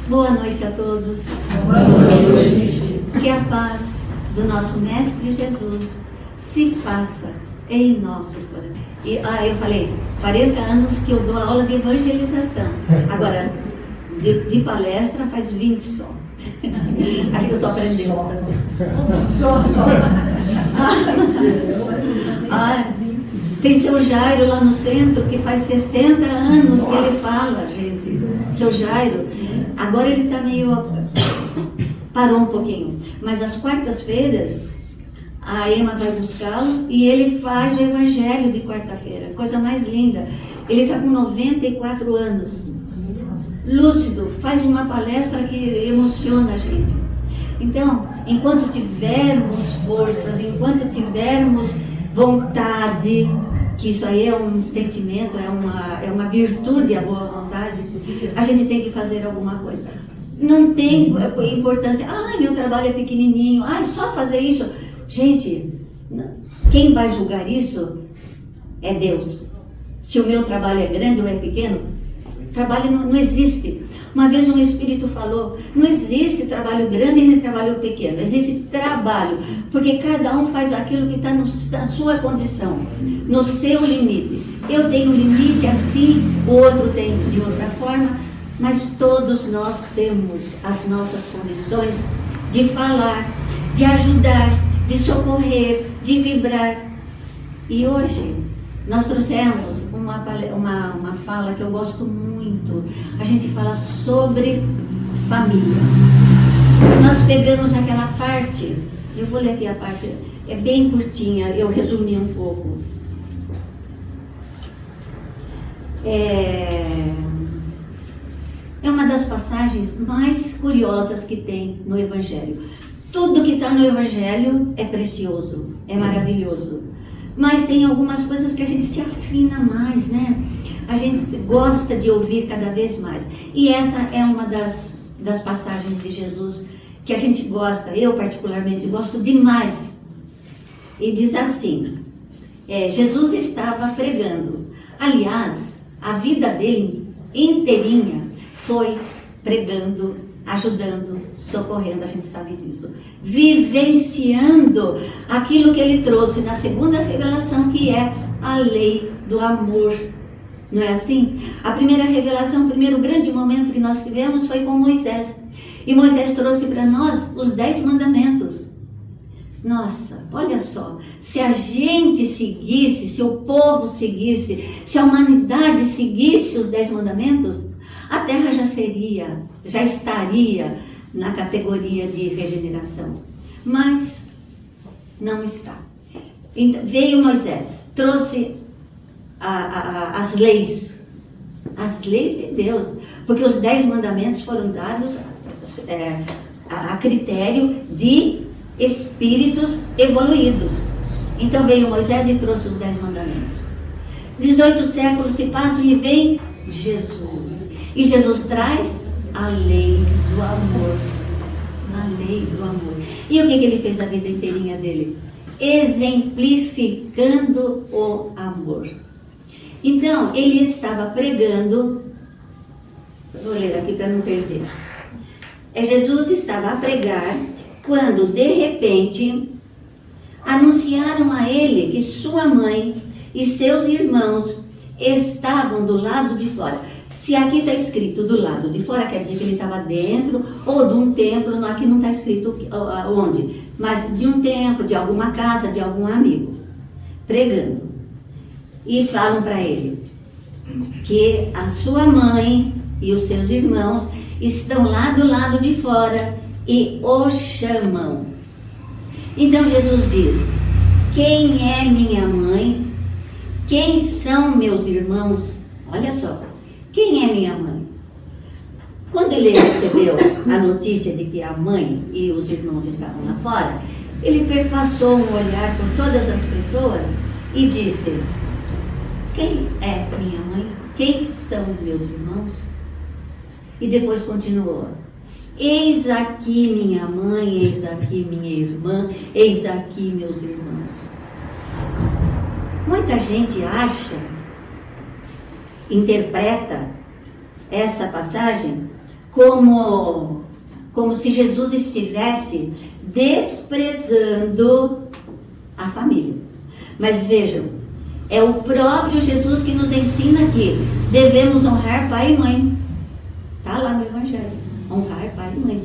Boa noite a todos. Boa noite. Que a paz do nosso Mestre Jesus se faça em nossos corações. E eu falei, 40 anos que eu dou aula de evangelização. Agora, de palestra faz 20 só. Acho que eu estou aprendendo. Tem seu Jairo lá no centro, que faz 60 anos que ele fala, gente. Seu Jairo. Agora ele está meio... parou um pouquinho. Mas às quartas-feiras, a Emma vai buscá-lo e ele faz o evangelho de quarta-feira. Coisa mais linda. Ele está com 94 anos. Lúcido, faz uma palestra que emociona a gente. Então, enquanto tivermos forças, enquanto tivermos vontade, que isso aí é um sentimento, é uma virtude, a boa vontade, a gente tem que fazer alguma coisa. Não tem importância, meu trabalho é pequenininho, só fazer isso. Gente, quem vai julgar isso é Deus. Se o meu trabalho é grande ou é pequeno, trabalho não existe. Uma vez um espírito falou, não existe trabalho grande nem trabalho pequeno, existe trabalho, porque cada um faz aquilo que está na sua condição, no seu limite. Eu tenho um limite assim, o outro tem de outra forma, mas todos nós temos as nossas condições de falar, de ajudar, de socorrer, de vibrar. E hoje nós trouxemos uma fala que eu gosto muito. A gente fala sobre família. Nós pegamos aquela parte, eu vou ler aqui a parte, é bem curtinha, eu resumi um pouco. É uma das passagens mais curiosas que tem no Evangelho. Tudo que está no Evangelho é precioso, é maravilhoso. Mas tem algumas coisas que a gente se afina mais, né? A gente gosta de ouvir cada vez mais. E essa é uma das passagens de Jesus que a gente gosta, eu particularmente gosto demais. E diz assim, Jesus estava pregando. Aliás, a vida dele inteirinha foi pregando, ajudando, socorrendo, a gente sabe disso. Vivenciando aquilo que ele trouxe na segunda revelação, que é a lei do amor. Não é assim? A primeira revelação, o primeiro grande momento que nós tivemos foi com Moisés. E Moisés trouxe para nós os 10 mandamentos. Nossa, olha só, se a gente seguisse, se o povo seguisse, se a humanidade seguisse os 10 mandamentos, a Terra já estaria na categoria de regeneração. Mas não está. Então, veio Moisés, trouxe as leis de Deus, porque os 10 mandamentos foram dados a critério de espíritos evoluídos. Então veio Moisés e trouxe os 10 mandamentos. 18 séculos se passam e vem Jesus. E Jesus traz a lei do amor. A lei do amor. E o que ele fez a vida inteirinha dele? Exemplificando o amor. Então, ele estava pregando, vou ler aqui para não perder. Jesus estava a pregar quando, de repente, anunciaram a ele que sua mãe e seus irmãos estavam do lado de fora. Se aqui está escrito do lado de fora, quer dizer que ele estava dentro ou de um templo, aqui não está escrito onde, mas de um templo, de alguma casa, de algum amigo, pregando. E falam para ele que a sua mãe e os seus irmãos estão lá do lado de fora e o chamam. Então Jesus diz, quem é minha mãe? Quem são meus irmãos? Olha só. Quem é minha mãe? Quando ele recebeu a notícia de que a mãe e os irmãos estavam lá fora, ele perpassou um olhar por todas as pessoas e disse, quem é minha mãe? Quem são meus irmãos? E depois continuou, eis aqui minha mãe, eis aqui minha irmã, eis aqui meus irmãos. Muita gente interpreta essa passagem como se Jesus estivesse desprezando a família. Mas vejam, é o próprio Jesus que nos ensina que devemos honrar pai e mãe. Está lá no Evangelho, honrar pai e mãe.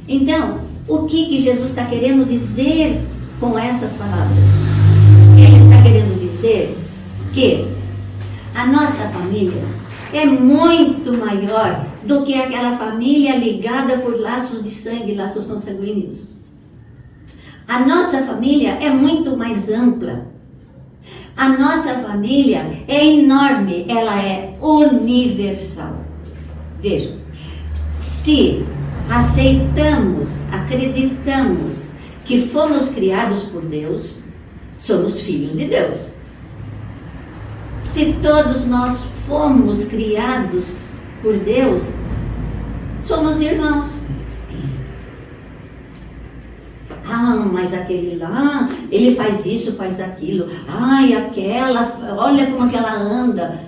Então, o que Jesus está querendo dizer com essas palavras? Ele está querendo dizer que a nossa família é muito maior do que aquela família ligada por laços de sangue, laços consanguíneos. A nossa família é muito mais ampla. A nossa família é enorme, ela é universal. Vejam, se aceitamos, acreditamos que fomos criados por Deus, somos filhos de Deus. Se todos nós fomos criados por Deus, somos irmãos. Mas aquele lá, ele faz isso, faz aquilo. E aquela, olha como aquela anda.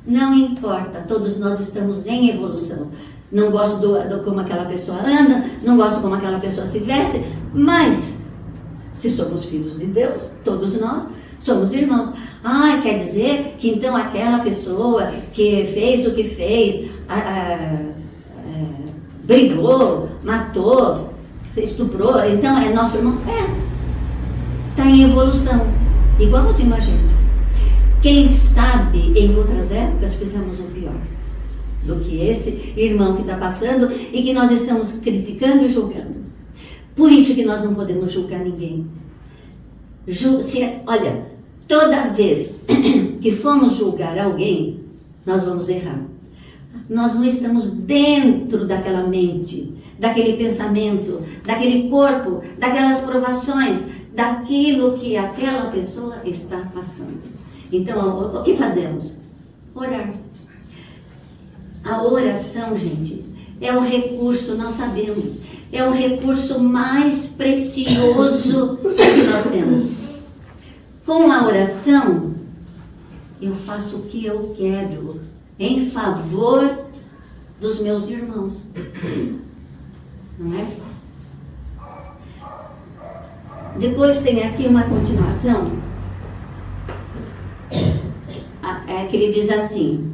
Não importa, todos nós estamos em evolução. Não gosto do como aquela pessoa anda, não gosto como aquela pessoa se veste, mas se somos filhos de Deus, todos nós somos irmãos. Quer dizer que então aquela pessoa que fez o que fez, brigou, matou, estuprou, então é nosso irmão? Está em evolução, igualzinho a gente. Quem sabe em outras épocas fizemos o pior do que esse irmão que está passando e que nós estamos criticando e julgando. Por isso que nós não podemos julgar ninguém. Olha, toda vez que formos julgar alguém, nós vamos errar. Nós não estamos dentro daquela mente, daquele pensamento, daquele corpo, daquelas provações, daquilo que aquela pessoa está passando. Então, o que fazemos? Orar. A oração, gente, é o recurso, nós sabemos, é o recurso mais precioso que nós temos. Com a oração, eu faço o que eu quero em favor dos meus irmãos. Não é? Depois tem aqui uma continuação, que ele diz assim,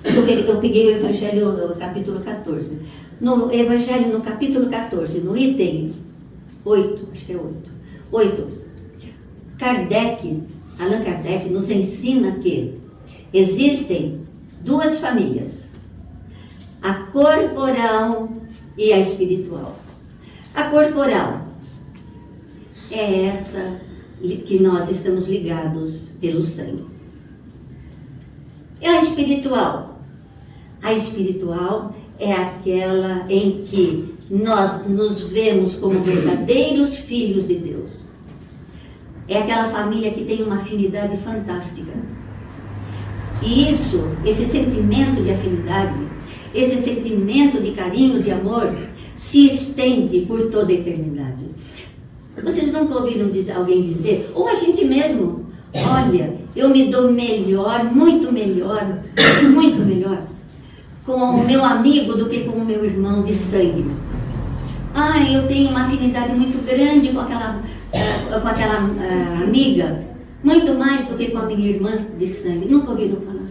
eu peguei o Evangelho no capítulo 14. No Evangelho, no capítulo 14, no item 8, acho que é 8, Allan Kardec nos ensina que existem duas famílias, a corporal e a espiritual. A corporal é essa que nós estamos ligados pelo sangue. E a espiritual? A espiritual é aquela em que nós nos vemos como verdadeiros filhos de Deus. É aquela família que tem uma afinidade fantástica. E esse sentimento de afinidade, esse sentimento de carinho, de amor, se estende por toda a eternidade. Vocês nunca ouviram alguém dizer, ou a gente mesmo, olha, eu me dou melhor, muito melhor, com o meu amigo do que com o meu irmão de sangue. Eu tenho uma afinidade muito grande com aquela amiga, muito mais do que com a minha irmã de sangue. Nunca ouviram falar?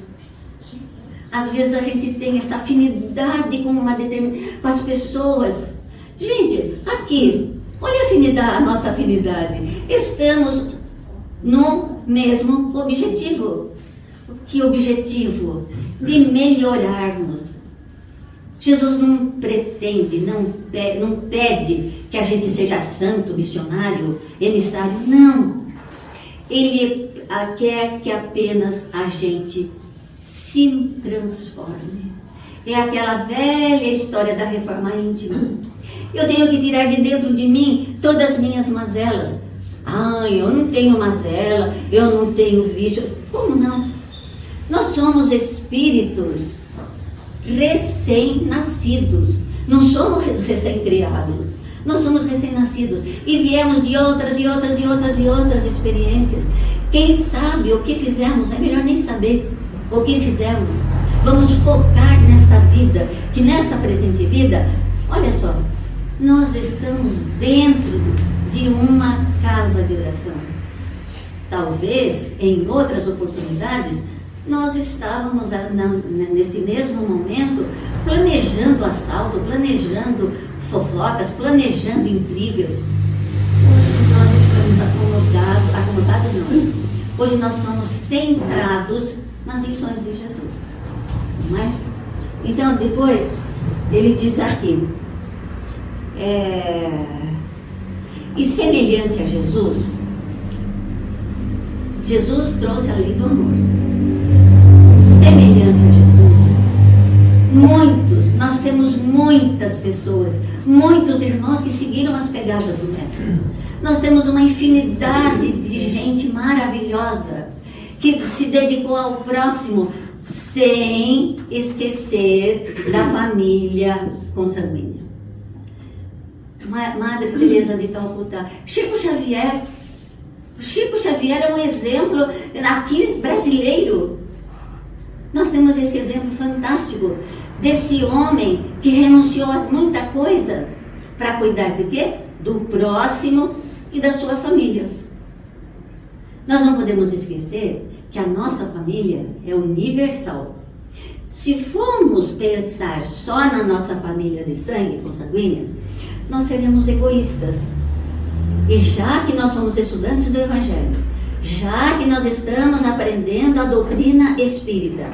Às vezes a gente tem essa afinidade com com as pessoas. Gente, aqui, olha a nossa afinidade. Estamos no mesmo objetivo. Que objetivo? De melhorarmos. Jesus não pretende, não pede que a gente seja santo, missionário, emissário. Não. Ele quer que apenas a gente se transforme. É aquela velha história da reforma íntima. Eu tenho que tirar de dentro de mim todas as minhas mazelas. Eu não tenho mazela, eu não tenho vício. Como não? Nós somos espíritos recém-nascidos. Não somos recém-criados. Nós somos recém-nascidos. E viemos de outras experiências. Quem sabe o que fizemos, é melhor nem saber o que fizemos. Vamos focar nesta vida entenda que nesta presente vida, olha só, nós estamos dentro de uma casa de oração. Talvez, em outras oportunidades, nós estávamos nesse mesmo momento planejando assalto, planejando fofocas, planejando intrigas. Hoje nós estamos acomodados não. Hoje nós estamos centrados nas lições de Jesus. Não é? Então, depois, ele diz aqui, e semelhante a Jesus, Jesus trouxe a lei do amor. Semelhante a Jesus, nós temos muitas pessoas, muitos irmãos que seguiram as pegadas do Mestre. Nós temos uma infinidade de gente maravilhosa que se dedicou ao próximo sem esquecer da família consanguínea. Madre Teresa de Calcutá, Chico Xavier é um exemplo aqui brasileiro. Nós temos esse exemplo fantástico desse homem que renunciou a muita coisa para cuidar de quê? Do próximo e da sua família. Nós não podemos esquecer que a nossa família é universal. Se formos pensar só na nossa família de sangue consanguínea, nós seremos egoístas. E já que nós somos estudantes do Evangelho, já que nós estamos aprendendo a doutrina espírita,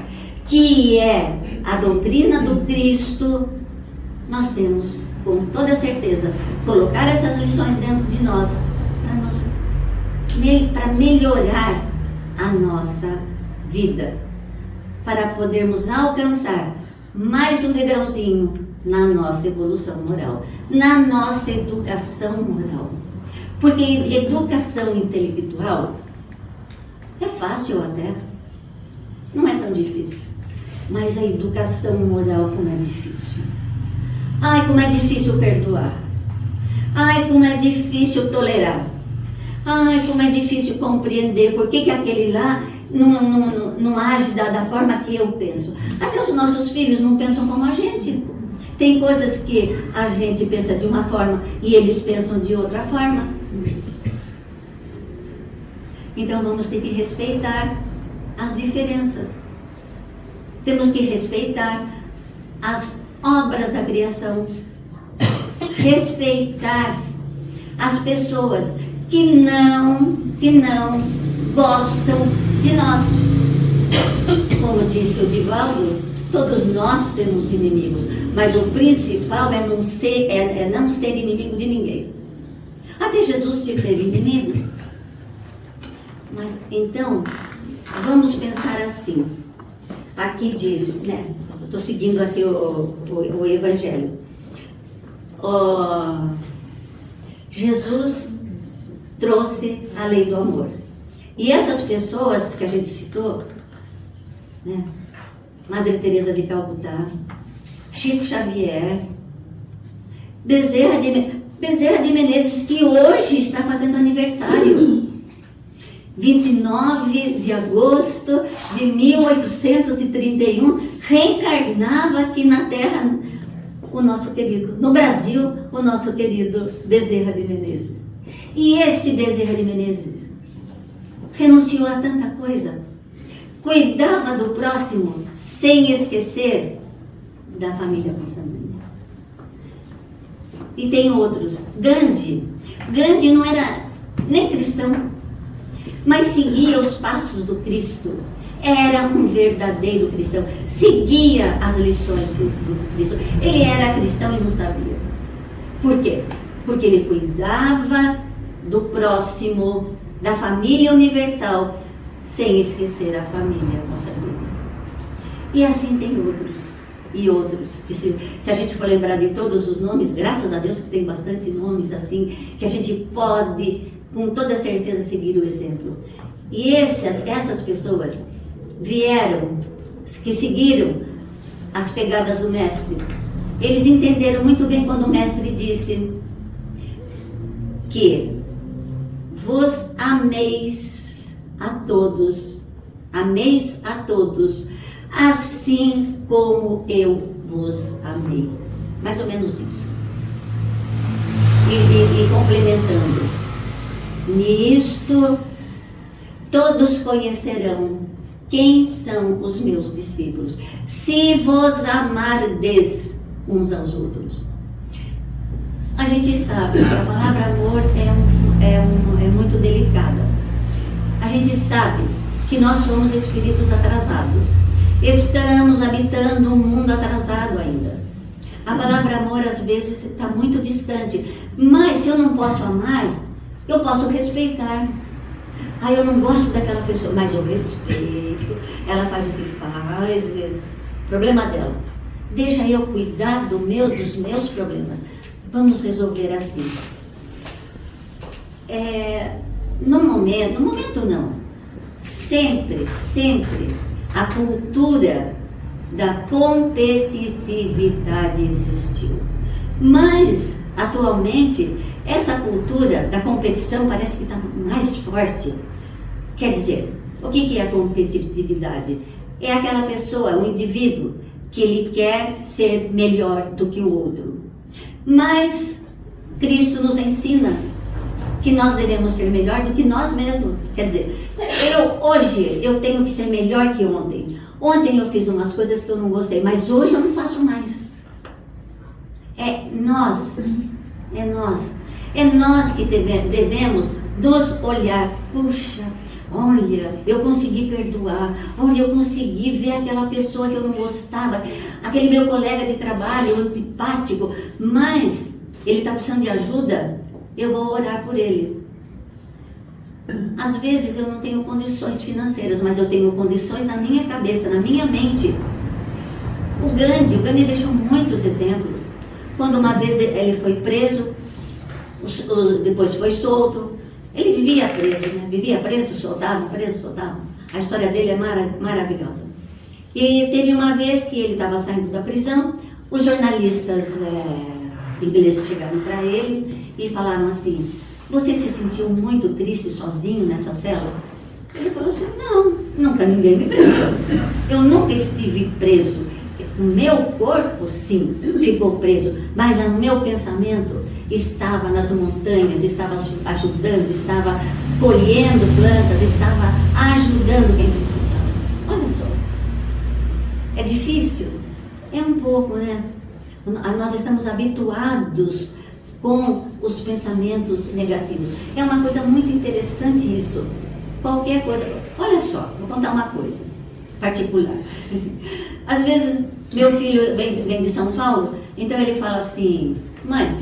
que é a doutrina do Cristo, nós temos, com toda certeza, colocar essas lições dentro de nós, para melhorar a nossa vida, para podermos alcançar mais um degrauzinho na nossa evolução moral, na nossa educação moral. Porque educação intelectual é fácil até, não é tão difícil. Mas a educação moral como é difícil. Ai, como é difícil perdoar. Ai, como é difícil tolerar. Ai, como é difícil compreender por que aquele lá não age da forma que eu penso. Até os nossos filhos não pensam como a gente. Tem coisas que a gente pensa de uma forma e eles pensam de outra forma. Então vamos ter que respeitar as diferenças. Temos que respeitar as obras da criação. Respeitar as pessoas que não gostam de nós. Como disse o Divaldo, todos nós temos inimigos, mas o principal é não ser inimigo de ninguém. Até Jesus teve inimigos. Mas então, vamos pensar assim. Aqui diz, né? Estou seguindo aqui o Evangelho. Jesus trouxe a lei do amor. E essas pessoas que a gente citou, né? Madre Teresa de Calcutá, Chico Xavier, Bezerra de Menezes, que hoje está fazendo aniversário. 29 de agosto de 1831, reencarnava aqui na Terra o nosso querido, no Brasil, o nosso querido Bezerra de Menezes. E esse Bezerra de Menezes renunciou a tanta coisa, cuidava do próximo sem esquecer da família consanguínea. E tem outros. Gandhi não era nem cristão, mas seguia os passos do Cristo. Era um verdadeiro cristão. Seguia as lições do Cristo. Ele era cristão e não sabia. Por quê? Porque ele cuidava do próximo, da família universal, sem esquecer a família consanguínea. E assim tem outros. E outros. E se a gente for lembrar de todos os nomes, graças a Deus que tem bastante nomes assim, que a gente pode com toda certeza seguir o exemplo. E essas pessoas vieram, que seguiram as pegadas do Mestre. Eles entenderam muito bem quando o Mestre disse que vos ameis a todos, assim como eu vos amei. Mais ou menos isso. E complementando. Nisto todos conhecerão quem são os meus discípulos, se vos amardes uns aos outros. A gente sabe que a palavra amor é muito delicada. A gente sabe que nós somos espíritos atrasados. Estamos habitando um mundo atrasado ainda. A palavra amor às vezes está muito distante. Mas se eu não posso amar, eu posso respeitar. Eu não gosto daquela pessoa, mas eu respeito. Ela faz o que faz, problema dela. Deixa eu cuidar dos meus problemas. Vamos resolver assim. No momento não. Sempre a cultura da competitividade existiu. Mas, atualmente, essa cultura da competição parece que está mais forte. Quer dizer, o que é a competitividade? É aquela pessoa, o indivíduo, que ele quer ser melhor do que o outro. Mas Cristo nos ensina que nós devemos ser melhor do que nós mesmos. Quer dizer, hoje eu tenho que ser melhor que ontem. Ontem eu fiz umas coisas que eu não gostei, mas hoje eu não faço mais. É nós que devemos nos olhar. Puxa, olha, eu consegui perdoar. Olha, eu consegui ver aquela pessoa que eu não gostava. Aquele meu colega de trabalho, antipático. Mas ele está precisando de ajuda. Eu vou orar por ele. Às vezes eu não tenho condições financeiras, mas eu tenho condições na minha cabeça, na minha mente. O Gandhi deixou muitos exemplos. Quando uma vez ele foi preso, depois foi solto. Ele vivia preso, né? Vivia preso, soltava. A história dele é maravilhosa. E teve uma vez que ele estava saindo da prisão, os jornalistas ingleses chegaram para ele e falaram assim: você se sentiu muito triste sozinho nessa cela? Ele falou assim: não, nunca ninguém me prendeu. Eu nunca estive preso. O meu corpo, sim, ficou preso, mas o meu pensamento estava nas montanhas, estava ajudando, estava colhendo plantas, estava ajudando quem precisava. Olha só. É difícil? É um pouco, né? Nós estamos habituados com os pensamentos negativos. É uma coisa muito interessante isso. Qualquer coisa. Olha só, vou contar uma coisa particular. Às vezes, meu filho vem de São Paulo, então ele fala assim: mãe,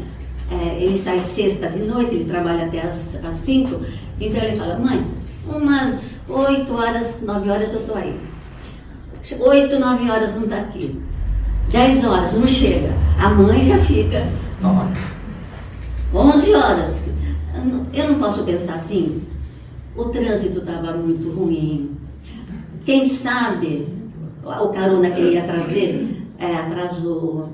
ele sai sexta de noite, ele trabalha até às 5, então ele fala: mãe, umas 8 horas, 9 horas eu estou aí. 8, 9 horas não está aqui. 10 horas não chega. A mãe já fica 11 horas. Eu não posso pensar assim. O trânsito estava muito ruim. Quem sabe o carona que ele ia trazer atrasou.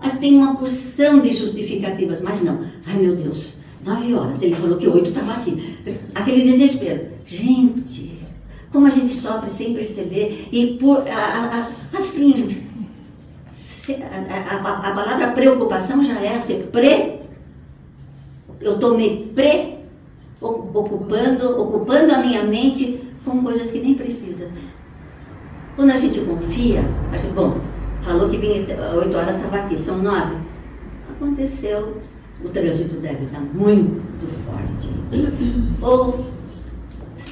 Mas tem uma porção de justificativas. Mas não. Ai, meu Deus, 9 horas. Ele falou que 8 estava aqui. Aquele desespero. Gente, como a gente sofre sem perceber. E assim, a palavra preocupação já é ser eu estou me ocupando a minha mente com coisas que nem precisa. Quando a gente confia, falou que vinha 8 horas, estava aqui, são 9. Aconteceu, o trânsito deve estar muito forte. Ou,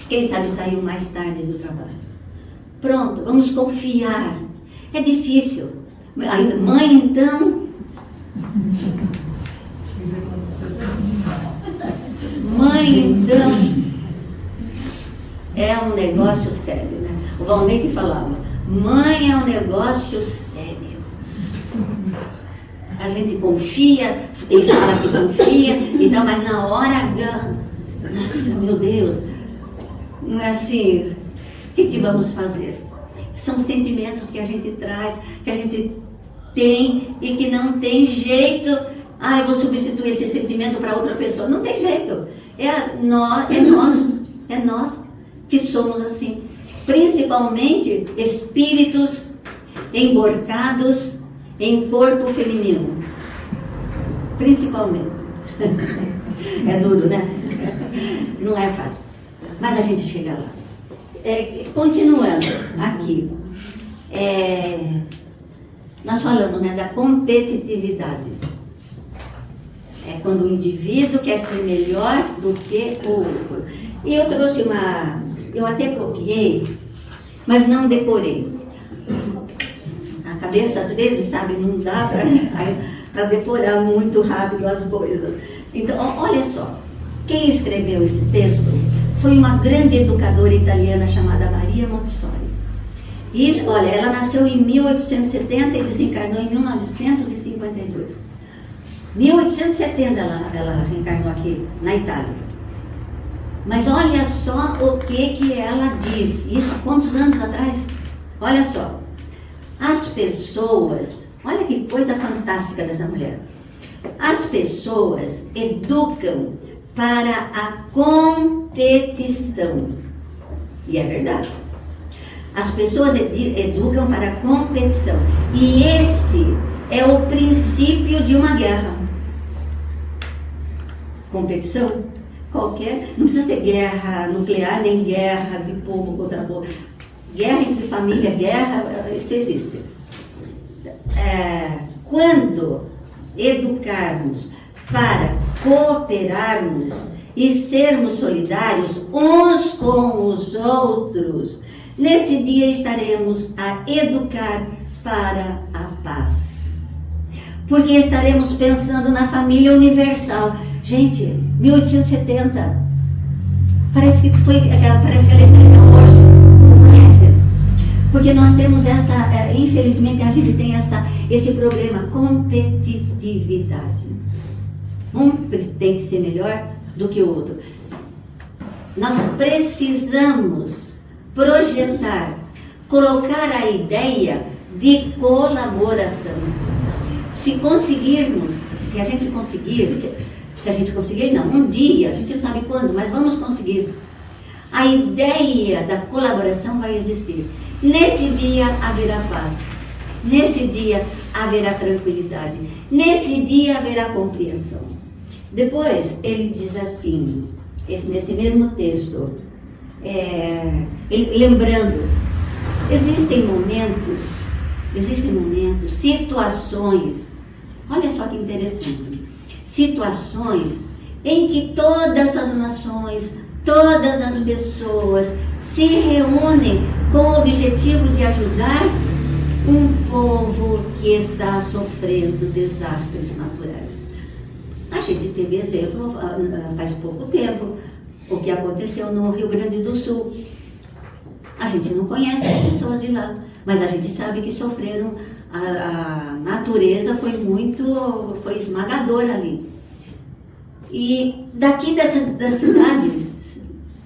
quem sabe, saiu mais tarde do trabalho. Pronto, vamos confiar. É difícil. Mãe, então... Mãe, então... É um negócio sério, né? O Valnei que falava: mãe é um negócio sério. A gente confia, ele fala que confia, então, mas na hora H, nossa, meu Deus, não é assim, o que vamos fazer? São sentimentos que a gente traz, que a gente tem e que não tem jeito. Eu vou substituir esse sentimento para outra pessoa. Não tem jeito. É nós que somos assim. Principalmente espíritos emborcados em corpo feminino. Principalmente. É duro, né? Não é fácil. Mas a gente chega lá. Continuando aqui. Nós falamos, né, da competitividade. É quando o indivíduo quer ser melhor do que o outro. E eu trouxe eu até copiei, mas não decorei. A cabeça, às vezes, sabe, não dá para decorar muito rápido as coisas. Então, olha só, quem escreveu esse texto foi uma grande educadora italiana chamada Maria Montessori. E, olha, ela nasceu em 1870 e desencarnou em 1952. 1870 ela reencarnou aqui na Itália. Mas olha só o que ela diz. Isso há quantos anos atrás? Olha só. As pessoas, olha que coisa fantástica dessa mulher. As pessoas educam para a competição. E é verdade. As pessoas educam para a competição. E esse é o princípio de uma guerra. Competição qualquer, não precisa ser guerra nuclear, nem guerra de povo contra povo. Guerra entre família, guerra, isso existe. Quando educarmos para cooperarmos e sermos solidários uns com os outros, nesse dia estaremos a educar para a paz. Porque estaremos pensando na família universal. Gente, 1870. Parece que ela escreveu hoje. Parece. Porque nós temos infelizmente a gente tem esse problema, competitividade. Um tem que ser melhor do que o outro. Nós precisamos projetar, colocar a ideia de colaboração. Se a gente conseguir, não, um dia, a gente não sabe quando, mas vamos conseguir. A ideia da colaboração vai existir. Nesse dia haverá paz. Nesse dia haverá tranquilidade. Nesse dia haverá compreensão. Depois, ele diz assim, nesse mesmo texto, lembrando, existem momentos, situações, olha só que interessante, situações em que todas as nações, todas as pessoas se reúnem com o objetivo de ajudar um povo que está sofrendo desastres naturais. A gente teve exemplo faz pouco tempo, o que aconteceu no Rio Grande do Sul. A gente não conhece as pessoas de lá, mas a gente sabe que sofreram, a natureza foi esmagadora ali. E daqui da cidade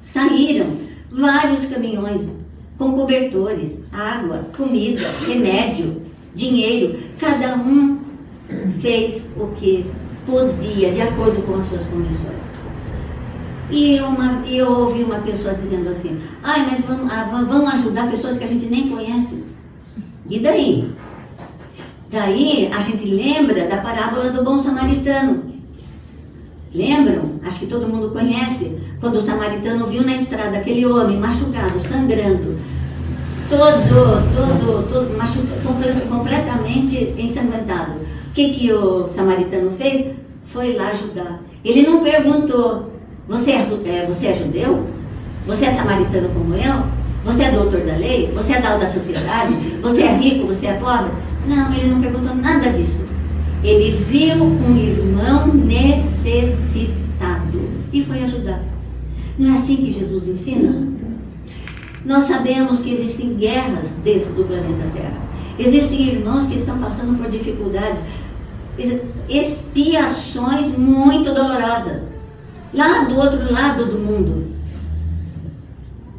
saíram vários caminhões com cobertores, água, comida, remédio, dinheiro. Cada um fez o que podia, de acordo com as suas condições. E eu ouvi uma pessoa dizendo assim, mas vamos ajudar pessoas que a gente nem conhece. E daí? Daí a gente lembra da parábola do bom samaritano. Lembram? Acho que todo mundo conhece. Quando o samaritano viu na estrada aquele homem machucado, sangrando, todo machucado, completamente ensanguentado. O que o samaritano fez? Foi lá ajudar. Ele não perguntou, você é judeu? Você é samaritano como eu? Você é doutor da lei? Você é da alta sociedade? Você é rico? Você é pobre? Não, ele não perguntou nada disso. Ele viu um irmão necessitado e foi ajudar. Não é assim que Jesus ensina? Nós sabemos que existem guerras dentro do planeta Terra. Existem irmãos que estão passando por dificuldades, expiações muito dolorosas, lá do outro lado do mundo.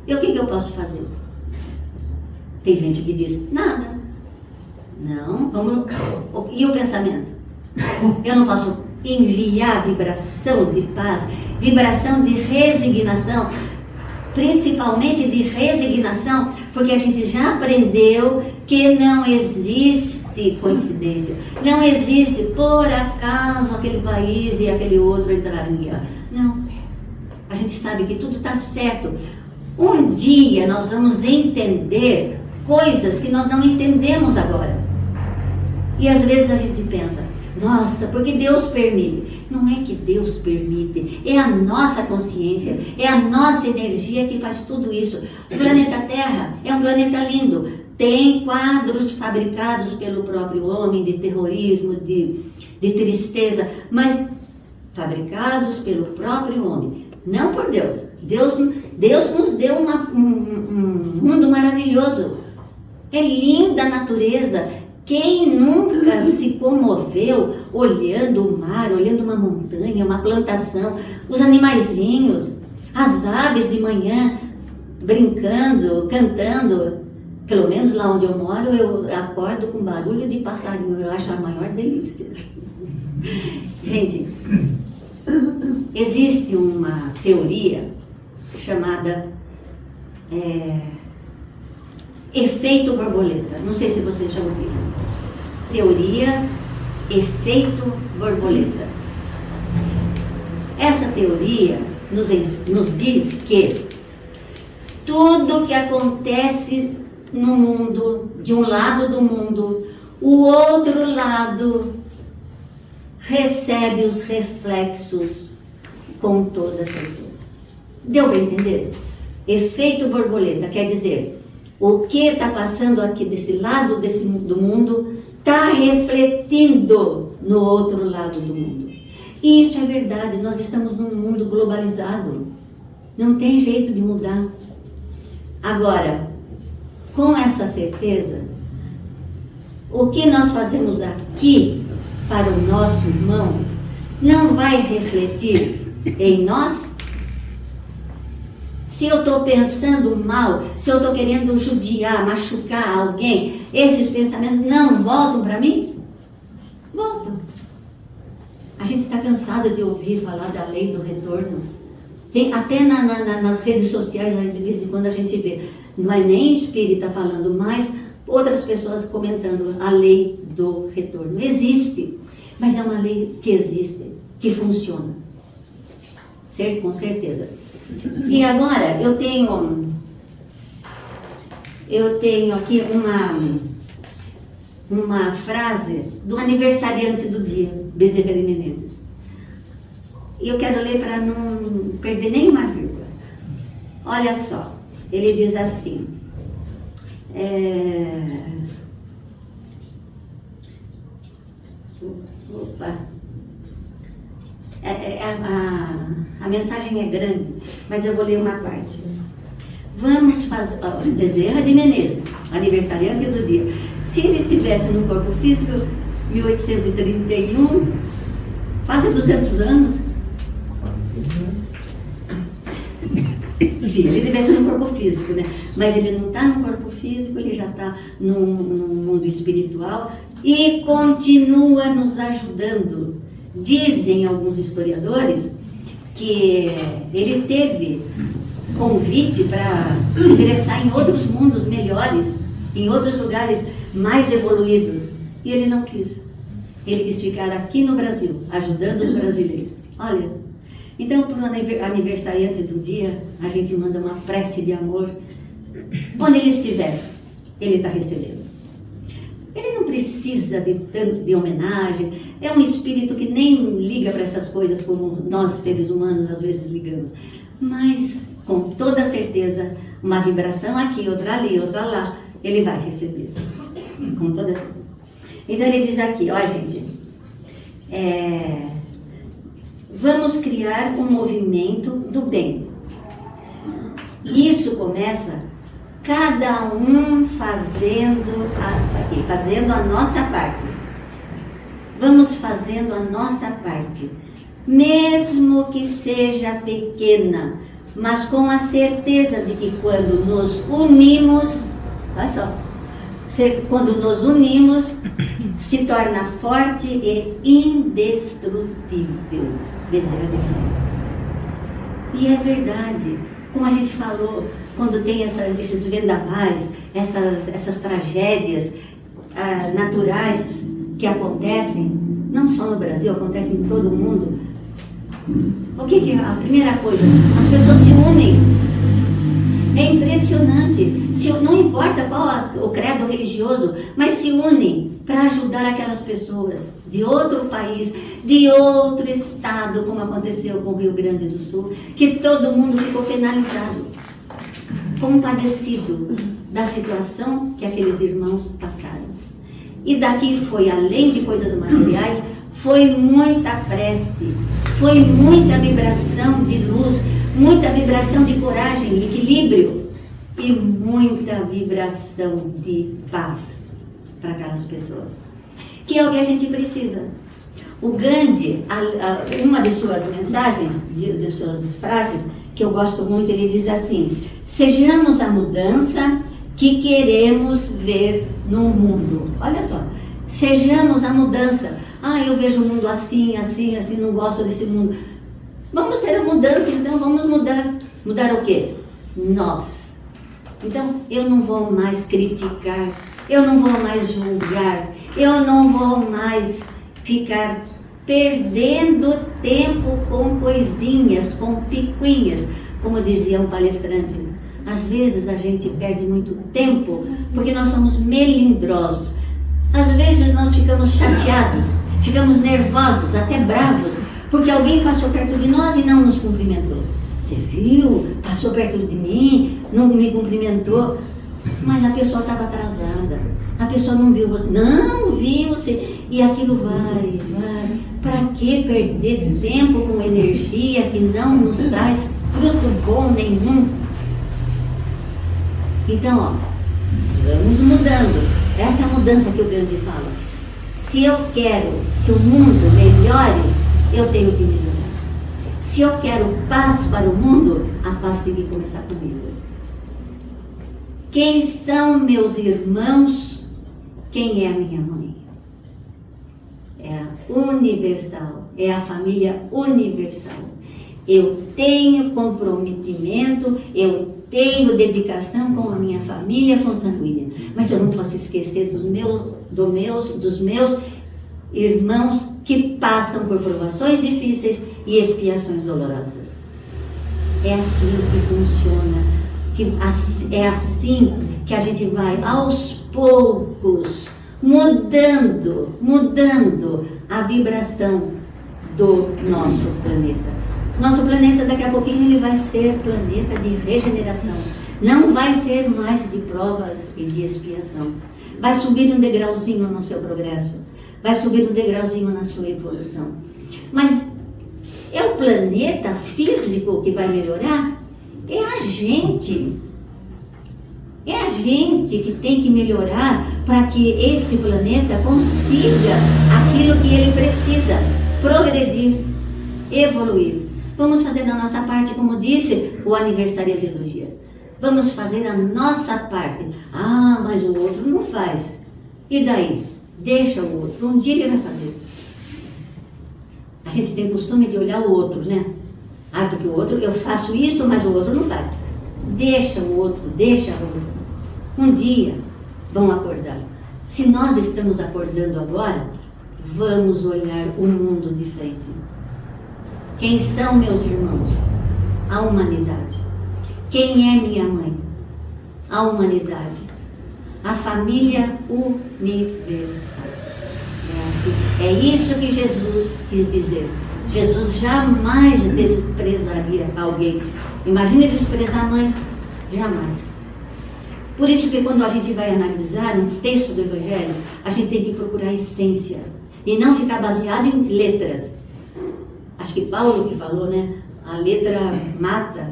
E o que eu posso fazer? Tem gente que diz, nada. Não, vamos. E o pensamento? Eu não posso enviar vibração de paz, vibração de resignação, principalmente de resignação, porque a gente já aprendeu que não existe existe coincidência. Não existe, por acaso, aquele país e aquele outro entraram em guerra. Não. A gente sabe que tudo está certo. Um dia nós vamos entender coisas que nós não entendemos agora. E às vezes a gente pensa, nossa, porque Deus permite. Não é que Deus permite, é a nossa consciência, é a nossa energia que faz tudo isso. O planeta Terra é um planeta lindo. Tem quadros fabricados pelo próprio homem de terrorismo, de tristeza, mas fabricados pelo próprio homem, não por Deus. Deus nos deu um mundo maravilhoso. É linda a natureza. Quem nunca se comoveu olhando o mar, olhando uma montanha, uma plantação, os animaizinhos, as aves de manhã brincando, cantando? Pelo menos lá onde eu moro, eu acordo com barulho de passarinho, eu acho a maior delícia. Gente, existe uma teoria chamada efeito borboleta. Não sei se vocês já ouviram. Teoria efeito borboleta. Essa teoria nos diz que tudo que acontece no mundo, de um lado do mundo, o outro lado recebe os reflexos com toda certeza. Deu para entender? Efeito borboleta quer dizer, o que está passando aqui desse lado do mundo está refletindo no outro lado do mundo. E isso é verdade, nós estamos num mundo globalizado. Não tem jeito de mudar. Agora, com essa certeza, o que nós fazemos aqui para o nosso irmão não vai refletir em nós? Se eu estou pensando mal, se eu estou querendo judiar, machucar alguém, esses pensamentos não voltam para mim? Voltam. A gente está cansado de ouvir falar da lei do retorno. Tem, até nas redes sociais, de vez em quando a gente vê, não é nem espírita falando, mas outras pessoas comentando a lei do retorno. Existe, mas é uma lei que existe, que funciona. Certo? Com certeza. E agora, eu tenho aqui uma frase do aniversariante do dia, Bezerra de Menezes. E eu quero ler para não perder nenhuma vírgula. Olha só, ele diz assim, a mensagem é grande, mas eu vou ler uma parte. Vamos fazer, Bezerra de Menezes, aniversariante do dia. Se ele estivesse no corpo físico, 1831, quase 200 anos. Se ele estivesse no corpo físico, né? Mas ele não está no corpo físico, ele já está no mundo espiritual e continua nos ajudando. Dizem alguns historiadores que ele teve convite para ingressar em outros mundos melhores, em outros lugares mais evoluídos, e ele não quis. Ele quis ficar aqui no Brasil, ajudando os brasileiros. Olha, então para o aniversariante do dia, a gente manda uma prece de amor. Onde ele estiver, ele está recebendo. Ele não precisa de tanto de homenagem, é um espírito que nem liga para essas coisas como nós, seres humanos, às vezes ligamos. Mas, com toda certeza, uma vibração aqui, outra ali, outra lá, ele vai receber. Com toda certeza. Então ele diz aqui, ó gente, vamos criar um movimento do bem. Isso começa cada um fazendo a nossa parte. Vamos fazendo a nossa parte, mesmo que seja pequena, mas com a certeza de que quando nos unimos, olha só, quando nos unimos, se torna forte e indestrutível. Bezerra de Menezes. E é verdade, como a gente falou, quando tem esses vendavais, essas tragédias, naturais que acontecem, não só no Brasil, acontecem em todo o mundo. O que é a primeira coisa? As pessoas se unem. É impressionante. Não importa qual o credo religioso, mas se unem para ajudar aquelas pessoas de outro país, de outro estado, como aconteceu com o Rio Grande do Sul, que todo mundo ficou penalizado, compadecido da situação que aqueles irmãos passaram. E daqui foi, além de coisas materiais, foi muita prece, foi muita vibração de luz, muita vibração de coragem, equilíbrio e muita vibração de paz para aquelas pessoas. Que é o que a gente precisa. O Gandhi, uma de suas mensagens, de suas frases, que eu gosto muito, ele diz assim: sejamos a mudança que queremos ver no mundo. Olha só, sejamos a mudança. Eu vejo o mundo assim, assim, assim, não gosto desse mundo. Vamos ser a mudança, então vamos mudar. Mudar o quê? Nós. Então, eu não vou mais criticar, eu não vou mais julgar, eu não vou mais ficar perdendo tempo com coisinhas, com picuinhas, como dizia um palestrante. Às vezes a gente perde muito tempo porque nós somos melindrosos. Às vezes nós ficamos chateados, ficamos nervosos, até bravos, porque alguém passou perto de nós e não nos cumprimentou. Você viu? Passou perto de mim, não me cumprimentou, mas a pessoa estava atrasada. A pessoa não viu você. Não viu você. E aquilo vai. Para que perder tempo com energia que não nos traz fruto bom nenhum? Então, vamos mudando. Essa é a mudança que o Gandhi fala. Se eu quero que o mundo melhore, eu tenho que melhorar. Se eu quero paz para o mundo, a paz tem que começar comigo. Quem são meus irmãos? Quem é a minha mãe? É a universal, é a família universal. Eu tenho comprometimento, eu tenho dedicação com a minha família consanguínea, mas eu não posso esquecer dos meus irmãos que passam por provações difíceis e expiações dolorosas. É assim que funciona, é assim que a gente vai aos poucos mudando a vibração do nosso planeta. Nosso planeta daqui a pouquinho ele vai ser planeta de regeneração. Não vai ser mais de provas e de expiação. Vai subir um degrauzinho no seu progresso. Vai subir um degrauzinho na sua evolução. Mas é o planeta físico que vai melhorar? É a gente. É a gente que tem que melhorar para que esse planeta consiga aquilo que ele precisa, progredir, evoluir. Vamos fazer a nossa parte, como disse o aniversariante do dia. Vamos fazer a nossa parte. Mas o outro não faz. E daí? Deixa o outro. Um dia ele vai fazer. A gente tem costume de olhar o outro, né? Porque o outro, eu faço isso, mas o outro não faz. Deixa o outro. Um dia vão acordar. Se nós estamos acordando agora, vamos olhar o mundo de frente. Quem são meus irmãos? A humanidade. Quem é minha mãe? A humanidade. A família universal. É assim. É isso que Jesus quis dizer. Jesus jamais desprezaria alguém. Imagine desprezar a mãe. Jamais. Por isso que quando a gente vai analisar um texto do Evangelho, a gente tem que procurar a essência. E não ficar baseado em letras. Acho que Paulo que falou, né? A letra mata.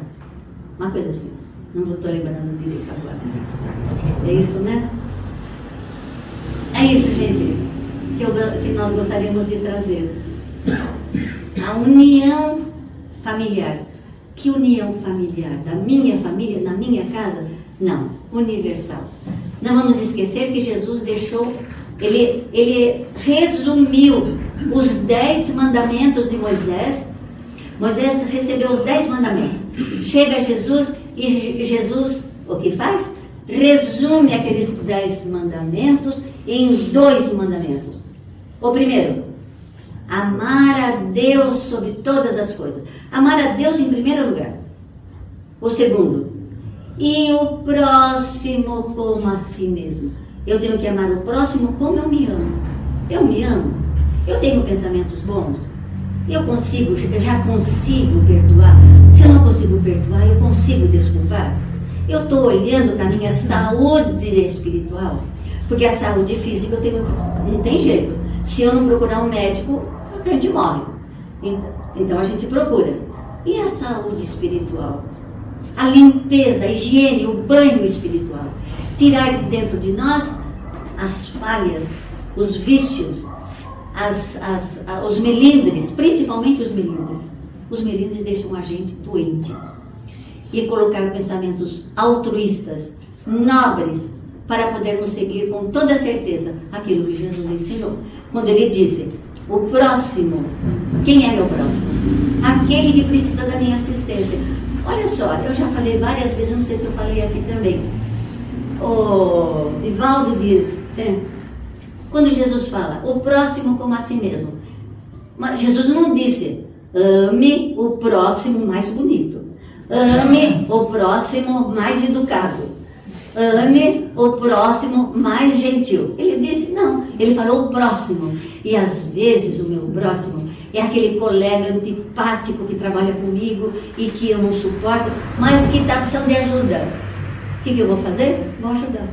Uma coisa assim. Não estou lembrando direito agora. É isso, né? É isso, gente, que nós gostaríamos de trazer. A união familiar. Que união familiar? Da minha família, na minha casa? Não, universal. Não vamos esquecer que Jesus deixou, ele resumiu os 10 mandamentos de Moisés. Moisés recebeu os 10 mandamentos. Chega Jesus e Jesus, o que faz? Resume aqueles 10 mandamentos em 2 mandamentos. O primeiro, amar a Deus sobre todas as coisas. Amar a Deus em primeiro lugar. O segundo, e o próximo como a si mesmo. Eu tenho que amar o próximo como eu me amo. Eu me amo. Eu tenho pensamentos bons. Eu já consigo perdoar. Se eu não consigo perdoar, eu consigo desculpar. Eu estou olhando para a minha saúde espiritual. Porque a saúde física não tem jeito. Se eu não procurar um médico, a gente morre. Então a gente procura. E a saúde espiritual? A limpeza, a higiene, o banho espiritual. Tirar de dentro de nós as falhas, os vícios, os melindres, principalmente os melindres. Os melindres deixam a gente doente. E colocar pensamentos altruístas, nobres, para podermos seguir com toda certeza aquilo que Jesus ensinou. Quando ele disse, o próximo, quem é meu próximo? Aquele que precisa da minha assistência. Olha só, eu já falei várias vezes, não sei se eu falei aqui também. O Divaldo diz, quando Jesus fala, o próximo como a si mesmo. Mas Jesus não disse, ame o próximo mais bonito. Ame o próximo mais educado. Ame o próximo mais gentil. Ele disse, não, ele falou o próximo. E às vezes o meu próximo é aquele colega antipático que trabalha comigo e que eu não suporto, mas que está precisando de ajuda. O que eu vou fazer? Vou ajudar.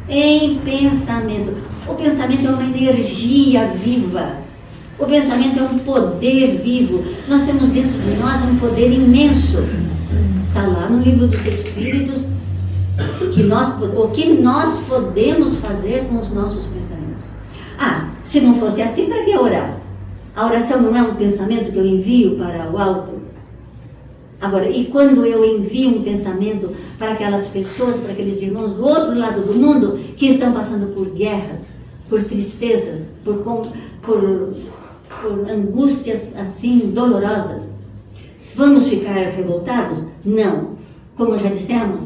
Em pensamento. O pensamento é uma energia viva. O pensamento é um poder vivo. Nós temos dentro de nós um poder imenso. Está lá no livro dos Espíritos, o que nós podemos fazer com os nossos pensamentos. Se não fosse assim, para que orar? A oração não é um pensamento que eu envio para o alto? Agora, e quando eu envio um pensamento para aquelas pessoas, para aqueles irmãos do outro lado do mundo, que estão passando por guerras, por tristezas, por angústias assim dolorosas, vamos ficar revoltados? Não. Como já dissemos,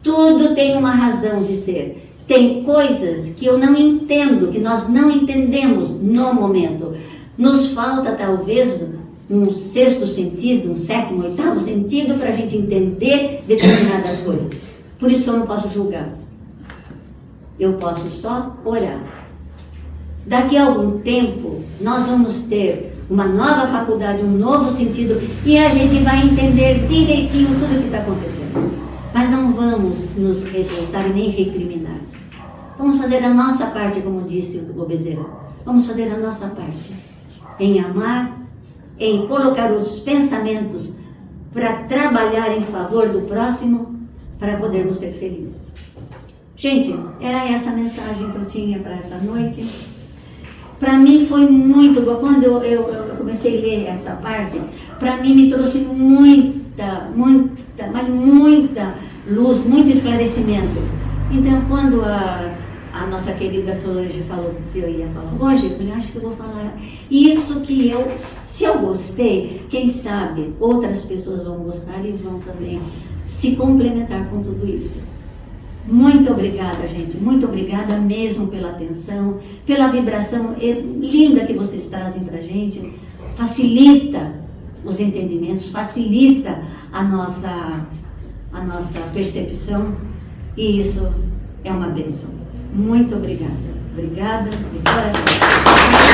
tudo tem uma razão de ser. Tem coisas que eu não entendo, que nós não entendemos no momento. Nos falta talvez um 6º sentido, um 7º, 8º sentido para a gente entender determinadas coisas. Por isso eu não posso julgar. Eu posso só orar. Daqui a algum tempo, nós vamos ter uma nova faculdade, um novo sentido, e a gente vai entender direitinho tudo o que está acontecendo. Mas não vamos nos revoltar e nem recriminar. Vamos fazer a nossa parte, como disse o Bezerra. Vamos fazer a nossa parte em amar, em colocar os pensamentos para trabalhar em favor do próximo, para podermos ser felizes. Gente, era essa a mensagem que eu tinha para essa noite. Para mim foi muito bom. Quando eu comecei a ler essa parte, para mim me trouxe muita luz, muito esclarecimento. Então, quando a nossa querida Solange falou que eu ia falar hoje, eu falei, acho que eu vou falar isso que se eu gostei, quem sabe outras pessoas vão gostar e vão também se complementar com tudo isso. Muito obrigada, gente. Muito obrigada mesmo pela atenção, pela vibração linda que vocês trazem para a gente. Facilita os entendimentos, facilita a nossa percepção. E isso é uma bênção. Muito obrigada. Obrigada de coração.